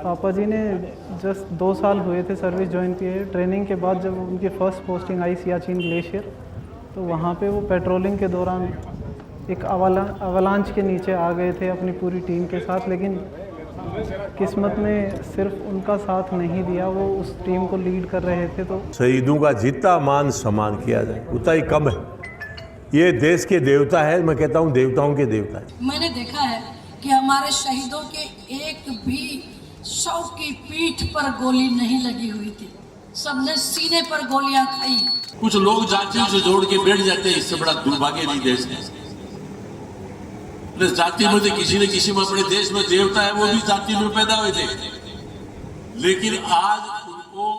पापा जी ने जस्ट 2 साल हुए थे सर्विस ज्वाइन किए। ट्रेनिंग के बाद जब उनकी फ़र्स्ट पोस्टिंग आई सियाचिन ग्लेशियर, तो वहाँ पे वो पेट्रोलिंग के दौरान एक अवलांच के नीचे आ गए थे अपनी पूरी टीम के साथ। लेकिन किस्मत ने सिर्फ उनका साथ नहीं दिया, वो उस टीम को लीड कर रहे थे। तो शहीदों का जितना मान सम्मान किया जाए उतना ही कम है। ये देश के देवता है, मैं कहता हूँ देवताओं के देवता है। मैंने देखा है कि हमारे शहीदों के एक भी शव की पीठ पर गोली नहीं लगी हुई थी, सबने सीने पर गोलियां खाई। कुछ लोग जातियों से जोड़ के बैठ जाते हैं, इससे बड़ा दुर्भाग्य नहीं देश है। जाति में तो किसी न किसी में अपने देश में देवता है, वो भी जाति में पैदा हुए थे, लेकिन आज उनको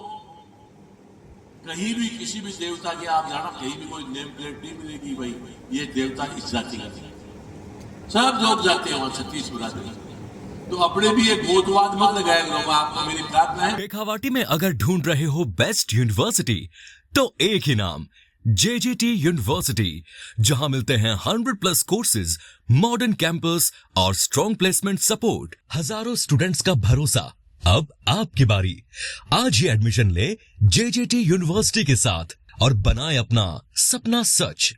कहीं भी किसी भी देवता के आप जाना कहीं भी कोई नेम प्लेट नहीं मिलेगी, भाई ये देवता इस जाति का है। सब लोग जाते हैं वहां छत्तीसगढ़ में, तो अपने भी एक भूतवाद मत लगाए लोग। आपको मेरी प्रार्थना है, शेखावाटी में अगर ढूंढ रहे हो बेस्ट यूनिवर्सिटी तो एक ही नाम, JJT यूनिवर्सिटी, जहां मिलते हैं 100+ कोर्सेज, मॉडर्न कैंपस और स्ट्रॉन्ग प्लेसमेंट सपोर्ट, हजारों स्टूडेंट्स का भरोसा। अब आपकी बारी, आज ही एडमिशन ले JJT यूनिवर्सिटी के साथ और बनाए अपना सपना सच।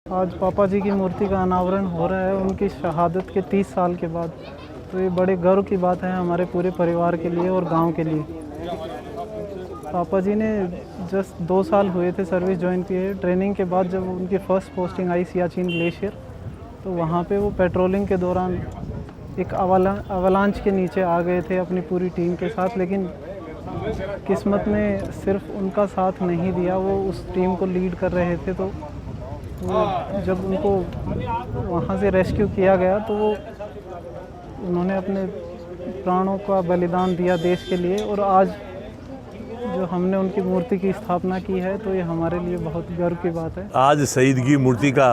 आज पापा जी की मूर्ति का अनावरण हो रहा है उनकी शहादत के 30 साल के बाद। तो ये बड़े गर्व की बात है हमारे पूरे परिवार के लिए और गांव के लिए। पापा जी ने जस्ट 2 साल हुए थे सर्विस ज्वाइन किए। ट्रेनिंग के बाद जब उनकी फ़र्स्ट पोस्टिंग आई सियाचिन ग्लेशियर, तो वहाँ पे वो पेट्रोलिंग के दौरान एक अवलांच के नीचे आ गए थे अपनी पूरी टीम के साथ। लेकिन किस्मत ने सिर्फ उनका साथ नहीं दिया, वो उस टीम को लीड कर रहे थे। तो जब उनको वहाँ से रेस्क्यू किया गया तो उन्होंने अपने प्राणों का बलिदान दिया देश के लिए। और आज जो हमने उनकी मूर्ति की स्थापना की है, तो ये हमारे लिए बहुत गर्व की बात है। आज शहीद की मूर्ति का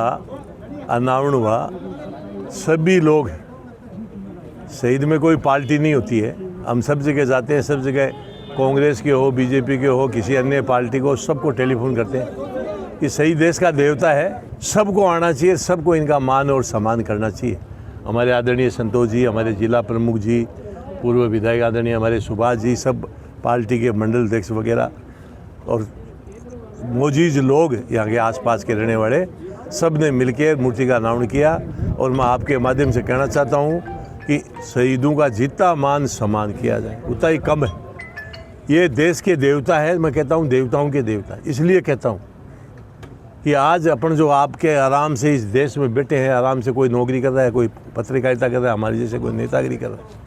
अनावरण हुआ। सभी लोग, शहीद में कोई पार्टी नहीं होती है, हम सब जगह जाते हैं, सब जगह कांग्रेस के हो, बीजेपी के हो, किसी अन्य पार्टी को, सबको टेलीफोन करते हैं। ये शहीद देश का देवता है, सबको आना चाहिए, सबको इनका मान और सम्मान करना चाहिए। हमारे आदरणीय संतोष जी, हमारे जिला प्रमुख जी, पूर्व विधायक आदरणीय हमारे सुभाष जी, सब पार्टी के मंडल अध्यक्ष वगैरह और मौजूद लोग, यहाँ के आसपास के रहने वाले, सब ने मिलकर मूर्ति का अनावरण किया। और मैं आपके माध्यम से कहना चाहता हूँ कि शहीदों का जितना मान सम्मान किया जाए उतना ही कम है। ये देश के देवता है, मैं कहता हूँ देवताओं के देवता। इसलिए कहता हूँ कि आज अपन जो आपके आराम से इस देश में बैठे हैं, आराम से कोई नौकरी कर रहा है, कोई पत्रकारिता कर रहा है, हमारे जैसे कोई नेतागिरी कर रहा है,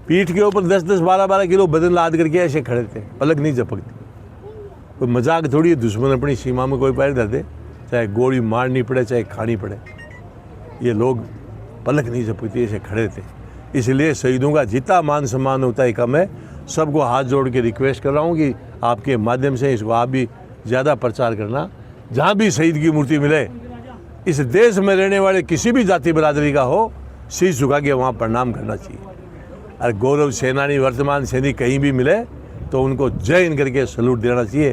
पीठ के ऊपर 10-10, 12-12 किलो वजन लाद करके ऐसे खड़े थे, पलक नहीं झपकती। कोई मजाक थोड़ी है, दुश्मन अपनी सीमा में कोई पैर धर दे, चाहे गोली मारनी पड़े चाहे खानी पड़े, ये लोग पलक नहीं झपकती, ऐसे खड़े थे। इसलिए शहीदों का जितना मान सम्मान होता है कम है। सबको हाथ जोड़ के रिक्वेस्ट कर रहा हूँ कि आपके माध्यम से इसको आप भी ज़्यादा प्रचार करना। जहाँ भी शहीद की मूर्ति मिले, इस देश में रहने वाले किसी भी जाति बिरादरी का हो, शीश झुका के वहाँ प्रणाम करना चाहिए। और गौरव सेनानी, वर्तमान सैनिक कहीं भी मिले तो उनको जय हिंद करके सैल्यूट देना चाहिए,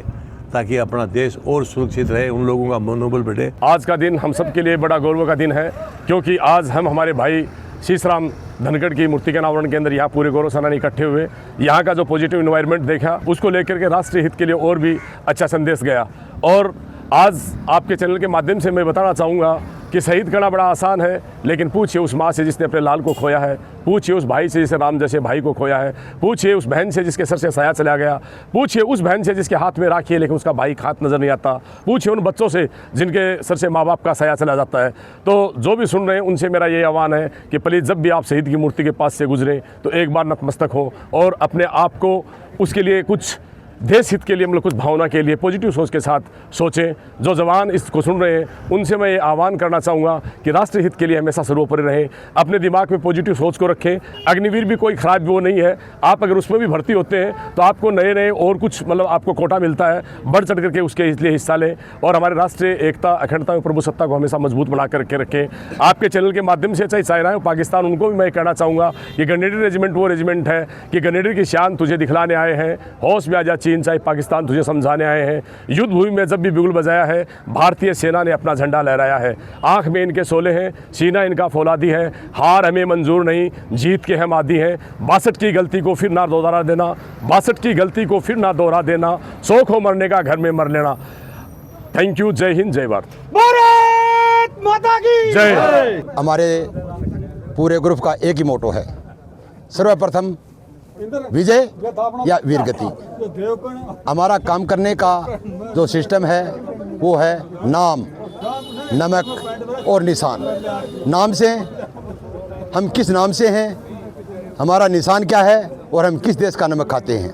ताकि अपना देश और सुरक्षित रहे, उन लोगों का मनोबल बढ़े। आज का दिन हम सब के लिए बड़ा गौरव का दिन है, क्योंकि आज हम हमारे भाई शीशराम धनखड़ की मूर्ति के अनावरण के अंदर यहाँ पूरे गौरव सेनानी इकट्ठे हुए। यहाँ का जो पॉजिटिव इन्वायरमेंट देखा, उसको लेकर के राष्ट्रीय हित के लिए और भी अच्छा संदेश गया। और आज आपके चैनल के माध्यम से मैं बताना चाहूँगा कि शहीद करना बड़ा आसान है, लेकिन पूछिए उस माँ से जिसने अपने लाल को खोया है, पूछिए उस भाई से जिसे राम जैसे भाई को खोया है, पूछिए उस बहन से जिसके सर से साया चला गया, पूछिए उस बहन से जिसके हाथ में राखी है लेकिन उसका भाई हाथ नज़र नहीं आता, पूछिए उन बच्चों से जिनके सर से माँ बाप का साया चला जाता है। तो जो भी सुन रहे हैं उनसे मेरा ये आह्वान है कि प्लीज़ जब भी आप शहीद की मूर्ति के पास से गुजरें तो एक बार नतमस्तक हो और अपने आप को उसके लिए कुछ देश हित के लिए, मतलब कुछ भावना के लिए पॉजिटिव सोच के साथ सोचें। जो जवान इसको सुन रहे हैं उनसे मैं ये आह्वान करना चाहूँगा कि राष्ट्रीय हित के लिए हमेशा सर्वोपरि रहें, अपने दिमाग में पॉजिटिव सोच को रखें। अग्निवीर भी कोई ख़राब वो नहीं है, आप अगर उसमें भी भर्ती होते हैं तो आपको नए नए और कुछ मतलब आपको कोटा मिलता है, बढ़ चढ़ करके उसके इसलिए हिस्सा लें और हमारे राष्ट्रीय एकता, अखंडता और प्रभुसत्ता को हमेशा मजबूत बना करके रखें। आपके चैनल के माध्यम से चाहे चाइना हो पाकिस्तान, उनको भी मैं कहना चाहूँगा कि ग्रेनेडियर रेजिमेंट वो रेजिमेंट है कि ग्रेनेडियर की शान तुझे दिखलाने आए हैं, होश में आ जा चीन, चाहे पाकिस्तान तुझे समझाने आए हैं। युद्ध भूमि में जब भी बिगुल बजाया है, भारतीय सेना ने अपना झंडा लहराया है। आँख में इनके सोले हैं, सीना इनका फौलादी है। हार हमें मंजूर नहीं, जीत के हम आदी हैं। 62 की गलती को फिर ना दोहरा देना, 62 की गलती को फिर ना दोहरा देना, शौक हो मरने का घर में मर लेना। Thank you. जय हिंद, जय भारत। भारत माता की जय। हमारे पूरे ग्रुप का एक ही मोटो है, सर्वप्रथम विजय या वीरगति। हमारा काम करने का जो सिस्टम है वो है नाम, नमक और निशान। नाम से हम किस नाम से हैं, हमारा निशान क्या है और हम किस देश का नमक खाते हैं,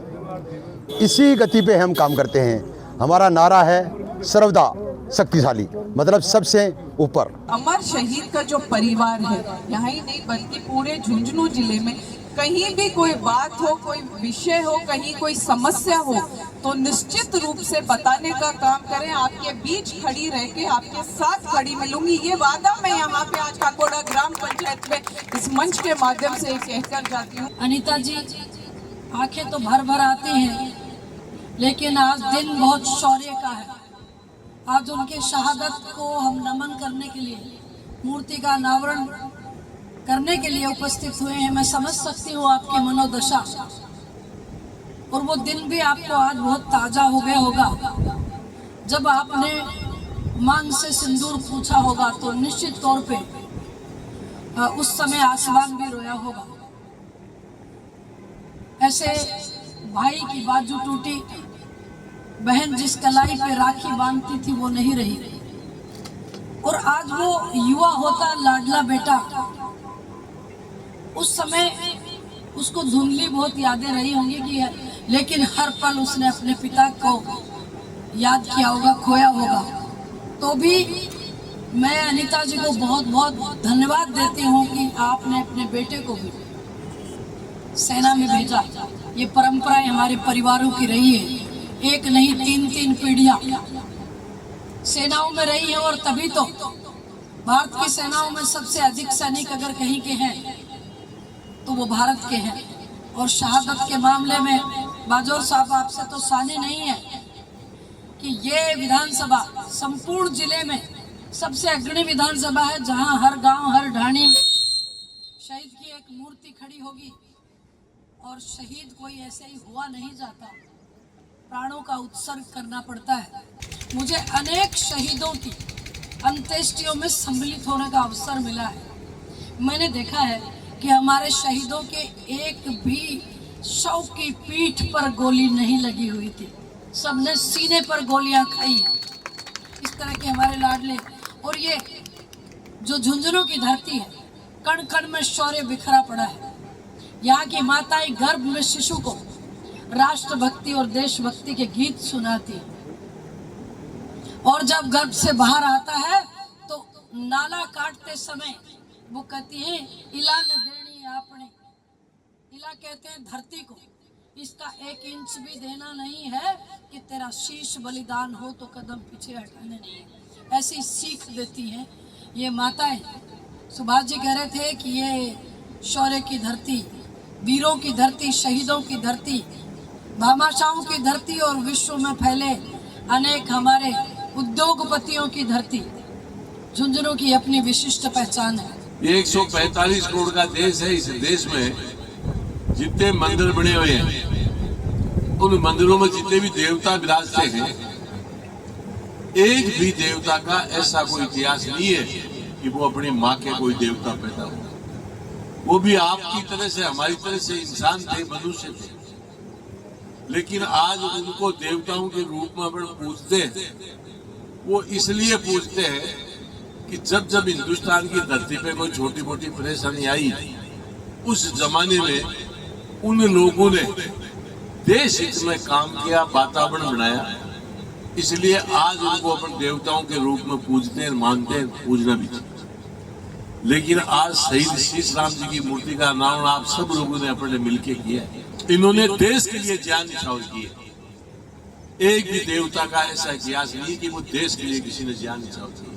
इसी गति पे हम काम करते हैं। हमारा नारा है सर्वदा शक्तिशाली, मतलब सबसे ऊपर। अमर शहीद का जो परिवार है, यहाँ ही नहीं बल्कि पूरे झुंझुनू जिले में कहीं भी कोई बात हो, कोई विषय हो, कहीं कोई समस्या हो, तो निश्चित रूप से बताने का काम करें। आपके बीच खड़ी रह के आपके साथ खड़ी मिलूंगी, ये वादा मैं यहाँ पे आज काकोड़ा ग्राम पंचायत में इस मंच के माध्यम से कहकर जाती हूँ। अनीता जी, आंखें तो भर भर आती हैं, लेकिन आज दिन बहुत शौर्य का है। आज उनके शहादत को हम नमन करने के लिए, मूर्ति का अनावरण करने के लिए उपस्थित हुए हैं। मैं समझ सकती हूँ आपकी मनोदशा, और वो दिन भी आपको आज बहुत ताजा हो गया होगा। जब आपने मांग से सिंदूर पूछा होगा तो निश्चित तौर पे उस समय आसमान भी रोया होगा। ऐसे भाई की बाजू टूटी, बहन जिस कलाई पे राखी बांधती थी वो नहीं रही, और आज वो युवा होता लाडला बेटा, उस समय उसको धुंधली बहुत यादें रही होंगी कि, लेकिन हर पल उसने अपने पिता को याद किया होगा, खोया होगा। तो भी मैं अनीता जी को बहुत बहुत धन्यवाद देती हूँ कि आपने अपने बेटे को भी सेना में भेजा। ये परंपराएं हमारे परिवारों की रही है, एक नहीं 3-3 पीढ़ियां सेनाओं में रही है, और तभी तो भारत की सेनाओं में सबसे अधिक सैनिक अगर कहीं के हैं तो वो भारत के हैं। और शहादत के मामले में बाजोर साहब आपसे तो सानी नहीं है कि ये विधानसभा संपूर्ण जिले में सबसे अग्रणी विधानसभा है, जहां हर गांव, हर ढाणी में शहीद की एक मूर्ति खड़ी होगी। और शहीद कोई ऐसे ही हुआ नहीं जाता, प्राणों का उत्सर्ग करना पड़ता है। मुझे अनेक शहीदों की अंत्येष्टियों में सम्मिलित होने का अवसर मिला है। मैंने देखा है कि हमारे शहीदों के एक भी शव की पीठ पर गोली नहीं लगी हुई थी, सबने सीने पर गोलियां खाई। इस तरह के हमारे लाडले, और ये जो झुंझुनू की धरती है, कण कण में शौर्य बिखरा पड़ा है। यहाँ की माताएं गर्भ में शिशु को राष्ट्रभक्ति और देशभक्ति के गीत सुनाती है, और जब गर्भ से बाहर आता है तो नाला काटते समय वो कहती है इला न देनी आपने। इला कहते हैं धरती को, इसका 1 इंच भी देना नहीं है कि तेरा शीश बलिदान हो तो कदम पीछे हटाने नहीं है। ऐसी सीख देती हैं ये माताएं। सुभाष जी कह रहे थे कि ये शौर्य की धरती, वीरों की धरती, शहीदों की धरती, भामाशाहों की धरती, और विश्व में फैले अनेक हमारे उद्योगपतियों की धरती। झुंझुनू की अपनी विशिष्ट पहचान है। 145 करोड़ का देश है। इस देश में जितने मंदिर बने हुए हैं, उन मंदिरों में जितने भी देवता विराजते हैं, एक भी देवता का ऐसा कोई इतिहास नहीं है कि वो अपनी माँ के कोई देवता पैदा हो। वो भी आपकी तरह से, हमारी तरह से इंसान थे, मनुष्य थे, लेकिन आज उनको देवताओं के रूप में अपन पूजते हैं। वो इसलिए पूजते हैं कि जब जब हिंदुस्तान की धरती पे कोई छोटी मोटी परेशानी आई, उस जमाने में उन लोगों ने देश हित में काम किया, वातावरण बनाया, इसलिए आज उनको अपन देवताओं के रूप में पूजते हैं, मानते हैं, पूजना भी चाहिए। लेकिन आज शहीद शीशराम जी की मूर्ति का अनावरण आप सब लोगों ने अपने मिलकर किया है। इन्होंने देश के लिए जान न्यौछावर की है। एक भी देवता का ऐसा इतिहास नहीं कि वो देश के लिए किसी ने जान न्यौछावर की।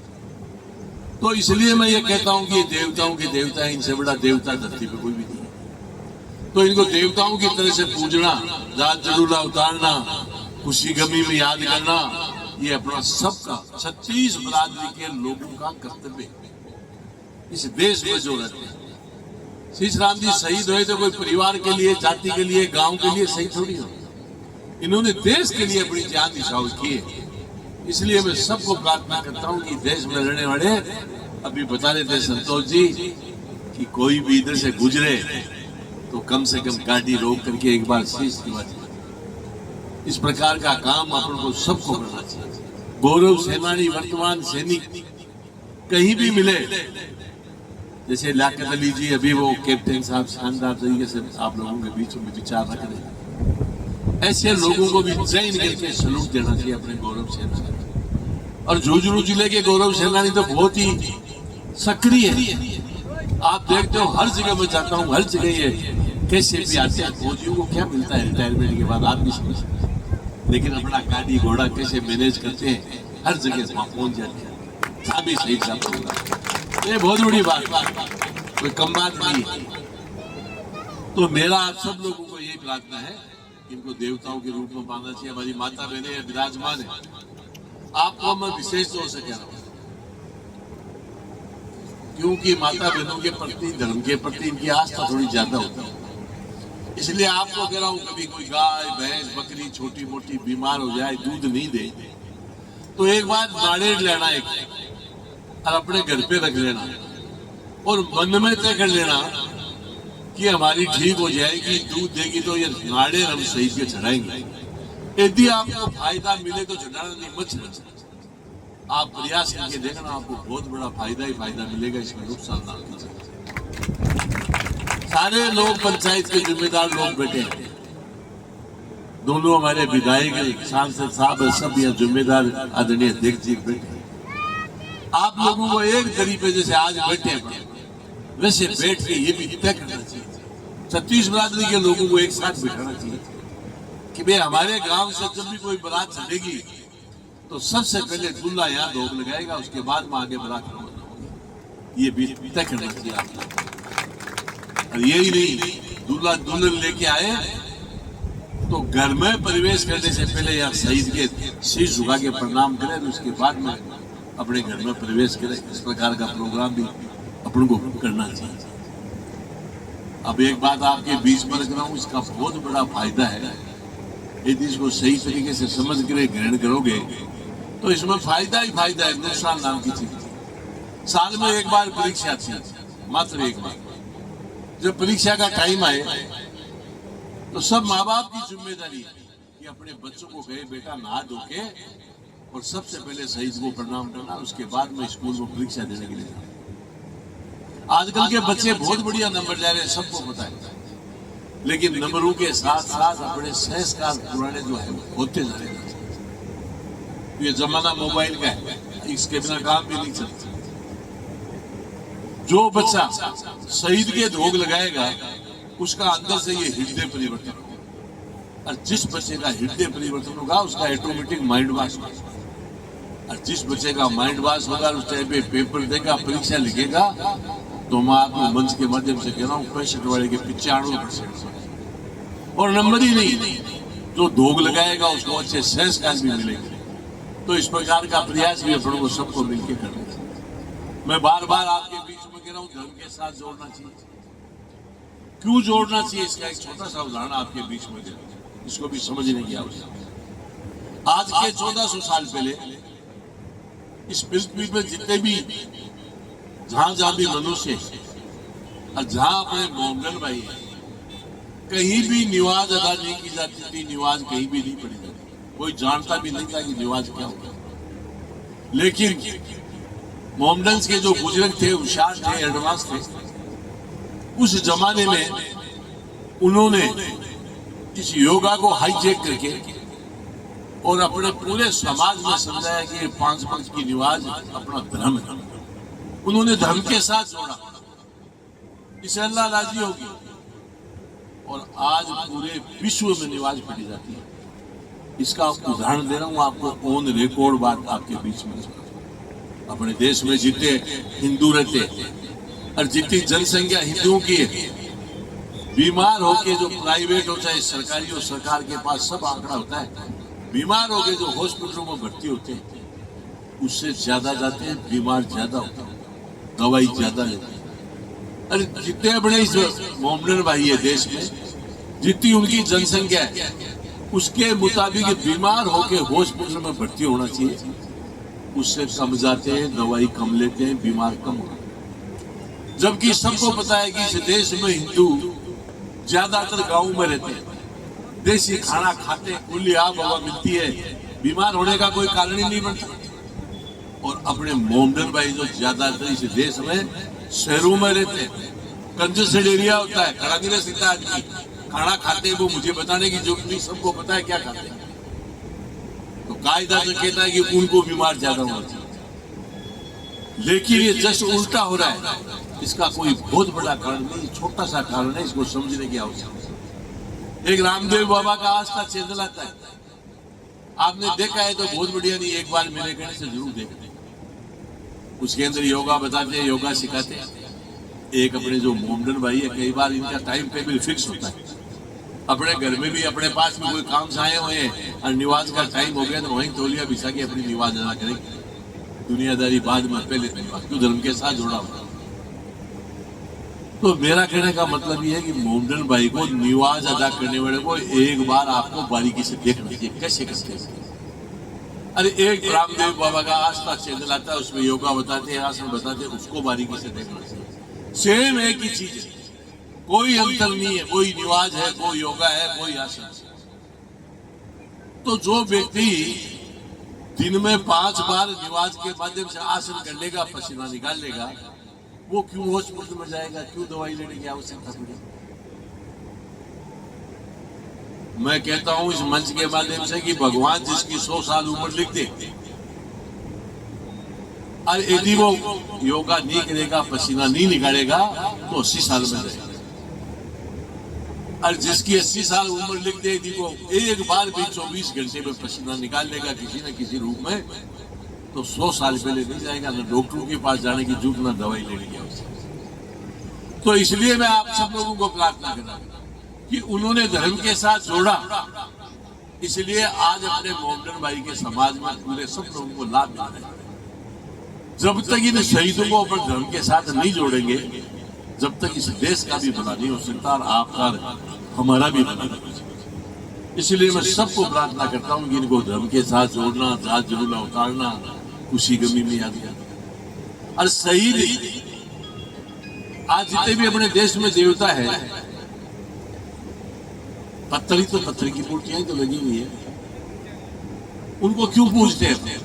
तो इसलिए मैं ये कहता हूं कि ये देवताओं के देवता है, इनसे बड़ा देवता धरती पे कोई भी नहीं है। तो इनको देवताओं की तरह से पूजना, रात जरूर उतारना, खुशी गमी में याद करना, ये अपना सबका 36 बरादरी के लोगों का कर्तव्य है इस देश में जो रहते हैं। शीश राम जी शहीद हुए तो कोई परिवार के लिए, जाति के लिए, गांव के लिए शहीद थोड़ी हो, इन्होंने देश के लिए अपनी जान निछावर की है। इसलिए मैं सबको प्रार्थना करता हूँ कि देश में रहने वाले, अभी बता रहे थे संतोष जी कि कोई भी इधर से गुजरे तो कम से कम गाड़ी रोक करके एक बार शीश दिवा दीजिए। इस प्रकार का काम अपन को सबको करना चाहिए। गौरव सेनानी, वर्तमान सैनिक कहीं भी मिले, जैसे लियाकत अली जी, अभी वो कैप्टन साहब शानदार तरीके से आप लोगों के बीच में विचार रख रहे हैं, ऐसे लोगों को भी जैन करके सलूट देना चाहिए अपने गौरव सेनानी। और झुंझुनू जिले के गौरव सेनानी तो बहुत ही सक्रिय है। आप देखते हो हर जगह मैं जाता हूँ, हर जगह ये कैसे भी आते हैं। फौजियों को क्या मिलता है रिटायरमेंट के बाद, आप भी समझ सकते हैं, लेकिन अपना गाड़ी घोड़ा कैसे मैनेज करते हैं, हर जगह वहां पहुंच जाते हैं। जहाँ भी सही साहब, ये बहुत बड़ी बात, कोई कम बात नहीं है। तो मेरा आप सब लोगों को ये प्रार्थना है, इनको देवताओं के रूप में मानना चाहिए। हमारी माता बहने विराजमान है, आपको मैं विशेष तौर से कह रहा हूँ, क्योंकि माता बहनों के प्रति, धर्म के प्रति इनकी आस्था थोड़ी ज्यादा होती है। इसलिए आपको कह रहा हूँ, कभी कोई गाय, भैंस, बकरी छोटी मोटी बीमार हो जाए, दूध नहीं दे, तो एक बार नाड़ेड़ लेना एक और अपने घर पे रख लेना और मन में तय कर लेना कि हमारी ठीक हो जाएगी, दूध देगी तो ये नाड़ेड़ हम सही से चढ़ाएंगे। यदि आपको फायदा मिले तो चढ़ाना नहीं, मत चढ़ाना। आप प्रयास करके देखना, आपको बहुत बड़ा फायदा ही फायदा मिलेगा, इसमें नुकसान ना कीजिए। सारे लोग पंचायत के जिम्मेदार लोग बैठे हैं, दोनों हमारे विधायक, सांसद साहब, सब यहाँ जिम्मेदार आदरणीय अध्यक्ष जी बैठे। आप लोगों को एक दरी पे जैसे आज बैठे हैं वैसे बैठ के ये भी तय करना चाहिए, 36 बरादरी के लोगों को एक साथ बैठाना चाहिए कि भाई हमारे गांव से जब भी कोई बारात चलेगी तो सबसे पहले दूल्हा यहाँ भोग लगाएगा, उसके बाद में आगे बारात रवाना होगी। ये भी तय करना चाहिए आप। और यही नहीं, दूल्हा दुल्हन लेके आए तो घर में प्रवेश करने से पहले यहाँ शहीद के शीश झुका के प्रणाम करें, तो उसके बाद में अपने घर में प्रवेश करें। इस प्रकार का प्रोग्राम भी अपन को करना चाहिए। अब एक बात आपके बीच में रख रहा हूँ, इसका बहुत बड़ा फायदा है। यदि इसको सही तरीके से समझ कर ग्रहण करोगे तो इसमें फायदा ही फायदा है, नुकसान नाम की चीज। साल में एक बार परीक्षा आती है, मात्र एक बार। जब परीक्षा का टाइम आए तो सब माँ बाप की जिम्मेदारी है कि अपने बच्चों को कहे बेटा नहा धो के और सबसे पहले शहीद को प्रणाम करना, उसके बाद में स्कूल में परीक्षा देने के लिए जाना। आजकल के बच्चे बहुत बढ़िया नंबर ले रहे हैं, सबको पता है, लेकिन नंबरों के साथ साथ अपने संस्कार पुराने जो है होते जा रहे हैं। ये जमाना मोबाइल का है, इसके बिना काम भी नहीं चलता। जो बच्चा शहीद के धोग लगाएगा उसका अंदर से ये हृदय परिवर्तन होगा, और जिस बच्चे का हृदय परिवर्तन होगा उसका ऑटोमेटिक माइंड वाश होगा, और जिस बच्चे का माइंड वाश होगा उस टाइम पे पेपर देगा, परीक्षा लिखेगा, तो मैं आपको मंच के माध्यम से कह रहा हूँ 65 वाले के 95%। और नंबर ही नहीं, जो धोग लगाएगा उसको अच्छे संस्कार भी मिलेंगे। तो इस प्रकार का प्रयास भी अपन को सबको मिलकर करना चाहिए। मैं बार बार आपके बीच में कह रहा हूँ, धर्म के साथ जोड़ना चाहिए। क्यों जोड़ना चाहिए, इसका एक छोटा सा उदाहरण आपके बीच में दे रहा हूं, इसको भी समझने की आवश्यकता। आज के 1400 साल पहले इस पृथ्वी में जितने भी जहां भी मनुष्य और जहां अपने मोहम्मद भाई है, कहीं भी निवाज अदा नहीं की जाती थी, निवाज कहीं भी नहीं पड़ी जाती, कोई जानता भी नहीं था कि निवाज क्या होता। लेकिन मोहम्मदन के जो बुजुर्ग थे, होशियार थे, एडवांस थे, उस जमाने में उन्होंने इस योगा को हाईजेक करके और अपने पूरे समाज में समझाया कि ये 5 वक्त की निवाज अपना धर्म है। उन्होंने धर्म के साथ जोड़ा, इसे अल्लाह राजी होगी, और आज पूरे विश्व में निवाज पढ़ी जाती है। इसका उदाहरण दे रहा हूं आपको, ऑन रिकॉर्ड बात आपके बीच में। अपने देश में जितने हिंदू रहते और जितनी जनसंख्या हिंदुओं की है, बीमार होके जो प्राइवेट हो चाहे सरकारी हो, सरकार के पास सब आंकड़ा होता है, बीमार होके जो हॉस्पिटलों में भर्ती होते हैं उससे ज्यादा जाते हैं, बीमार ज्यादा होते हैं, दवाई ज्यादा लेते हैं। अरे जितने बड़े इस मोमडन भाई है देश में, जितनी उनकी जनसंख्या है उसके मुताबिक बीमार होके हॉस्पिटल में भर्ती होना चाहिए, उससे कम जाते हैं, दवाई कम लेते हैं, बीमार कम होते हैं। जबकि सबको पता है कि इस देश में हिंदू ज्यादातर गांव में रहते हैं, देसी खाना खाते हैं, खुली आब हवा मिलती है, बीमार होने का कोई कारण ही नहीं बनता। और अपने मोमडन भाई जो ज्यादातर इस देश में शहरों में रहते हैं, कंजेस्टेड एरिया होता है, खड़ा नहीं रह सकता आदमी, खाना खाते हैं, वो मुझे बताने की जरूरत नहीं, सबको पता है क्या खाते हैं। तो कायदा तो कहता है कि उनको बीमार ज्यादा होना चाहिए, लेकिन ये जस्ट उल्टा हो रहा है। इसका कोई बहुत बड़ा कारण नहीं, छोटा सा कारण है, इसको समझने की आवश्यकता है। एक रामदेव बाबा का आस्था चैनल आता है, आपने देखा है तो बहुत बढ़िया, नहीं एक बार मेरे कहने से जरूर देखते। उसके अंदर योगा बताते हैं, योगा सिखाते हैं। एक अपने जो मोमडन भाई है, कई बार इनका टाइम टेबल फिक्स होता है, अपने घर में भी अपने पास में कोई काम से आए हुए हैं और निवाज का टाइम हो गया तो वहीं तौलिया बिछा के अपनी निवाज अदा करेंगे। दुनियादारी बाद में, पहले निवाज क्यों धर्म के साथ जुड़ा हुआ। तो मेरा कहने का मतलब ये है कि मोमडन भाई को निवाज अदा करने वाले को एक बार आपको बारीकी से देखना चाहिए, कैसे कैसे। अरे एक रामदेव बाबा का आस्था चैनल आता है, उसमें योगा बताते हैं, आसन बताते हैं, उसको बारीकी से देखना चाहिए। सेम एक ही चीज है, कोई अंतर नहीं है, कोई निवाज है, कोई योगा है, कोई आसन। तो जो व्यक्ति दिन में 5 बार निवाज के माध्यम से आसन कर लेगा, पसीना निकाल लेगा, वो क्यों हॉस्पिटल में जाएगा, क्यों दवाई लेने की आवश्यकता पड़ेगी। मैं कहता हूं इस मंच के माध्यम से कि भगवान जिसकी 100 साल उम्र लिख दे, और यदि वो योगा नहीं करेगा, पसीना नहीं निकालेगा तो 80 साल में रहेगा। और जिसकी 80 साल उम्र लिख दे, यदि वो एक बार भी 24 घंटे में पसीना निकाल लेगा किसी न किसी रूप में, तो 100 साल पहले नहीं जाएगा, न डॉक्टरों के पास जाने की जरूरत, न दवाई लेने की आवश्यकता। तो इसलिए मैं आप सब लोगों को प्रार्थना करना कि उन्होंने धर्म के साथ जोड़ा, इसलिए आज अपने मोमडन भाई के समाज में पूरे सब लोगों को लाभ मिल रहा है। जब तक इन शहीदों को अपने धर्म के साथ नहीं जोड़ेंगे, जब तक इस देश का भी भला नहीं हो सकता और आपका हमारा भी भला नहीं हो सकता। इसलिए मैं सबको प्रार्थना करता हूँ कि इनको धर्म के साथ जोड़ना, जात जुलूला उतारना, खुशी गमी में याद करना। और शहीद आज जितने भी अपने देश में देवता है, पत्थर ही तो पत्थर की मूर्तियां तो लगी हुई है, उनको क्यों पूजते हैं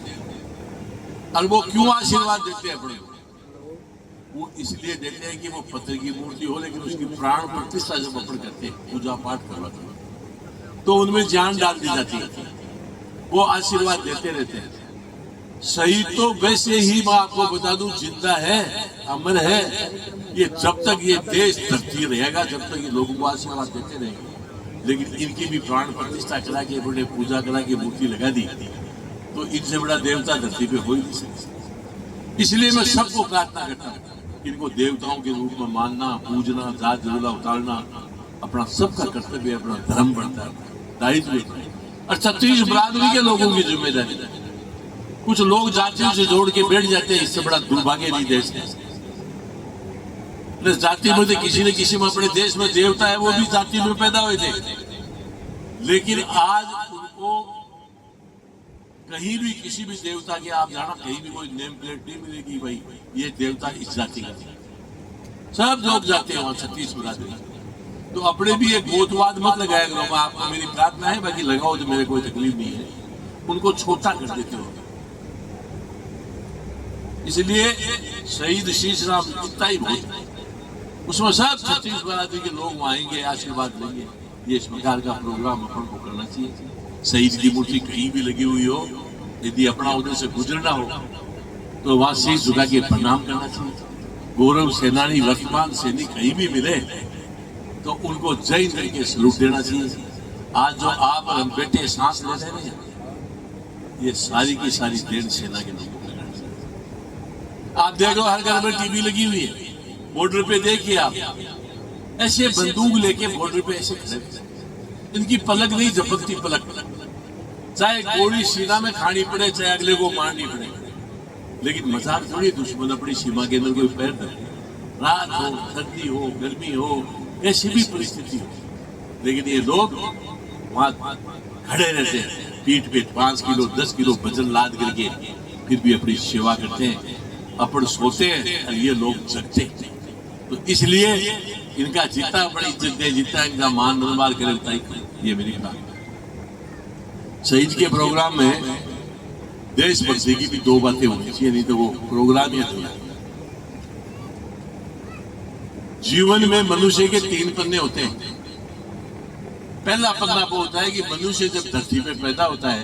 और वो क्यों आशीर्वाद देते हैं अपने को? वो इसलिए देते हैं कि वो पत्थर की मूर्ति हो, लेकिन उसकी प्राण प्रतिष्ठा जब अपन करते हैं, पूजा पाठ करवाते हैं, तो उनमें जान डाल दी जाती है, वो आशीर्वाद देते रहते हैं। शहीद तो वैसे ही मैं आपको बता दूं जिंदा है, अमर है, ये जब तक ये देश धरती रहेगा, जब तक ये लोगों को आशीर्वाद देते रहेंगे। लेकिन इनकी भी प्राण प्रतिष्ठा करा के, बड़े पूजा करा के मूर्ति लगा दी, तो इनसे बड़ा देवता धरती पे हो ही नहीं सकता। इसलिए मैं सबको प्रार्थना करता हूँ, इनको देवताओं के रूप में मानना, पूजना, जात जुलूला उतारना अपना सबका कर्तव्य, अपना धर्म बनता है, दायित्व है। और 36 बरादरी के लोगों की जिम्मेदारी है। कुछ लोग जातियों से जोड़ के बैठ जाते हैं, इससे बड़ा दुर्भाग्य नहीं देश है। जाति में किसी न किसी में अपने देश में देवता है, वो भी जाति में पैदा हुए थे, लेकिन आज उनको कहीं भी किसी भी देवता के आप जाना, कहीं भी कोई नेम प्लेट नहीं मिलेगी भाई ये देवता इस जाति का। सब लोग जाते हैं वहां 36 बरादरी। तो अपने भी एक गोतवाद मत लगाया करो, आपको मेरी प्रार्थना है, बाकी लगाओ तो मेरे कोई तकलीफ नहीं है। उनको छोटा कर देते हो। इसलिए शहीद शीशराम इतना ही बहुत है, उसमें सब 36 बरादरी के लोग आएंगे, आशीर्वाद लेंगे। ये इस प्रकार का प्रोग्राम अपन को करना चाहिए। शहीद की मूर्ति कहीं भी लगी हुई हो, यदि अपना उधर से गुजरना हो तो वहां शीश झुका के प्रणाम करना चाहिए। गौरव सेनानी, वर्तमान सैनिक कहीं भी मिले तो उनको जय करके सलूट देना चाहिए। आज जो आप और हम बेटे सांस ले रहे हैं, ये सारी की सारी देन सेना के लोगों को करना चाहिए। आप देखो हर घर में टीवी लगी हुई है, बॉर्डर पे देखिए आप, ऐसे बंदूक लेके बॉर्डर पे ऐसे खड़े थे, इनकी पलक नहीं झपकती पलक, चाहे गोली सीना में खानी पड़े चाहे अगले को मारनी पड़े, लेकिन मजाक थोड़ी दुश्मन अपनी सीमा के अंदर कोई पैर दे, रात हो सर्दी हो गर्मी हो ऐसी भी परिस्थिति हो, लेकिन ये लोग वहां खड़े रहते हैं, पीठ पे 5 किलो 10 किलो वजन लाद करके फिर भी अपनी सेवा करते हैं, अपन सोते हैं और ये लोग जगते हैं। तो इसलिए इनका जितना बड़ी इज्जत दे, जितना इनका मान सम्मान करे उतना ही, ये मेरी बात। शहीद के प्रोग्राम में देशभक्ति की भी 2 बातें होनी चाहिए, नहीं तो वो प्रोग्राम ही अधूरा है। जीवन में मनुष्य के 3 पन्ने होते हैं। पहला पन्ना वो होता है कि मनुष्य जब धरती पे पैदा होता है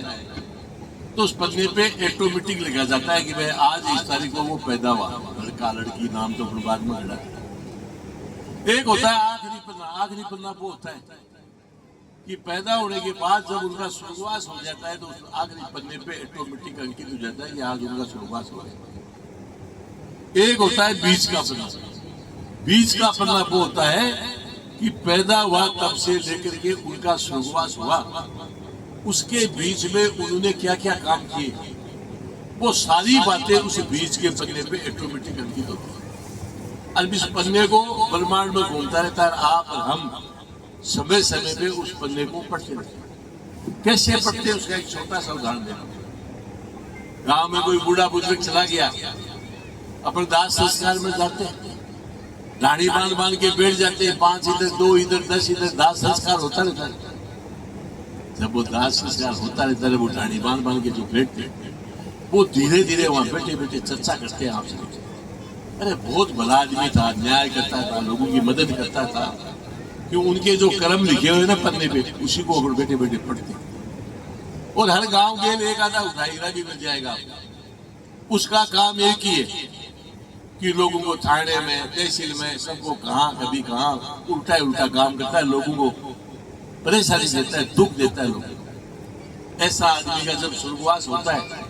तो उस पन्ने पे ऑटोमेटिक लिखा जाता है कि भाई आज इस तारीख को वो पैदा हुआ, लड़का लड़की नाम तो बाद में लड़ा। एक होता है आखिरी पन्ना। आखिरी पन्ना वो होता है कि पैदा होने के बाद जब उनका स्वर्गवास हो जाता है तो उस आखिरी पन्ने पे ऑटोमेटिक अंकित हो जाता है कि आज उनका स्वर्गवास हो गया। एक होता है बीच का पन्ना। बीच का पन्ना वो होता है कि पैदा हुआ तब से लेकर के उनका स्वर्गवास हुआ, उसके बीच में उन्होंने क्या क्या काम किए, वो सारी बातें उस बीच के पन्ने पे ऑटोमेटिक अंकित होती है। अब इस पन्ने को ब्रह्मांड में घूमता रहता है, आप और हम समय समय पे उस पन्ने को पढ़ते रहते हैं। कैसे पढ़ते हैं उसका एक छोटा सा उदाहरण देना। गांव में कोई बूढ़ा बुजुर्ग चला गया, अपन दाह संस्कार में जाते हैं, दाढ़ी बांध के बैठ जाते हैं, 5 इधर 2 इधर 10 इधर, दाह संस्कार होता रहता है। जब वो दाह संस्कार होता रहता है, वो दाढ़ी बांध के जो बैठते हैं, वो धीरे धीरे वहां बैठे बैठे चर्चा करते हैं आपसे। अरे बहुत भला आदमी था, न्याय करता था, लोगों की मदद करता था, कि उनके जो कर्म लिखे हुए ना पन्ने पे उसी को बैठे बैठे पढ़ते। और हर गांव के एक आधा उठाईरा भी मिल जाएगा, उसका काम एक ही है कि लोगों को थाने में तहसील में सबको कहाँ कभी कहाँ उल्टा काम करता है, लोगों को परेशानी देता है, दुख देता है लोगों को। ऐसा आदमी का जब स्वर्गवास होता है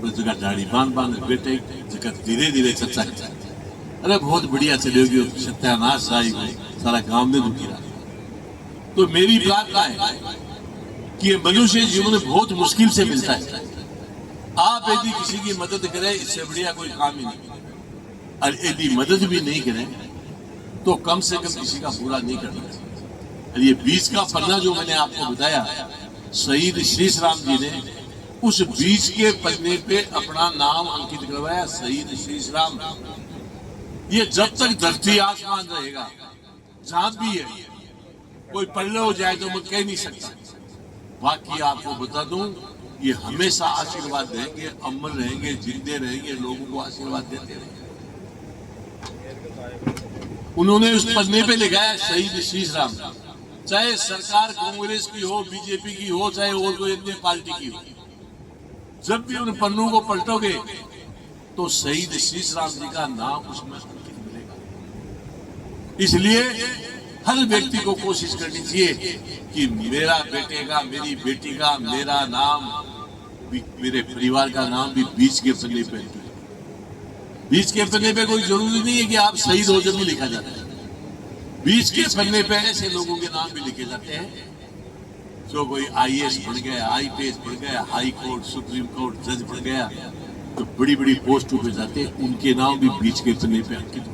तो जगह दाढ़ी बांध बेटे जगह धीरे धीरे चर्चा करता है। अरे बहुत बढ़िया चलेगी, सत्यानाश आई सारा गांव में दुखी रहा। तो मेरी बात का है कि ये मनुष्य जीवन बहुत मुश्किल से मिलता है। आप यदि किसी की मदद करें इससे बढ़िया कोई काम ही नहीं, और यदि मदद भी नहीं करें तो कम से कम किसी का बुरा नहीं करना चाहिए। और ये बीच का पन्ना जो मैंने आपको बताया, शहीद शीश राम जी ने उस बीच के पन्ने पे अपना नाम अंकित करवाया, शहीद शीश राम। ये जब तक धरती आसमान रहेगा, जहां भी है, कोई पल्ले हो जाए तो मैं कह नहीं सकता। बाकी आपको बता दूं, ये हमेशा आशीर्वाद देंगे, अमर रहेंगे, जिंदे रहेंगे, लोगों को आशीर्वाद देते रहेंगे। उन्होंने उस पन्ने पे लिखा है शहीद शीश राम। चाहे सरकार कांग्रेस की हो, बीजेपी की हो, चाहे और कोई अन्य पार्टी की हो, जब भी उन पन्नों को पलटोगे तो शहीद शीश राम जी का नाम उसमें अंकित मिलेगा। इसलिए हर व्यक्ति को कोशिश करनी चाहिए कि मेरा बेटे का, मेरी बेटी का, मेरा नाम, मेरे परिवार का नाम भी बीच के पन्ने पे। बीच के पन्ने पे कोई जरूरी नहीं है कि आप शहीद हो जब भी लिखा जाता है। बीच के पन्ने पे ऐसे लोगों के नाम भी लिखे जाते हैं जो कोई IAS बन गया, IPS बन गया, हाई कोर्ट सुप्रीम कोर्ट जज बन गया, तो बड़ी बड़ी पोस्टों पे जाते हैं, उनके नाम भी बीच के पन्ने पे अंकित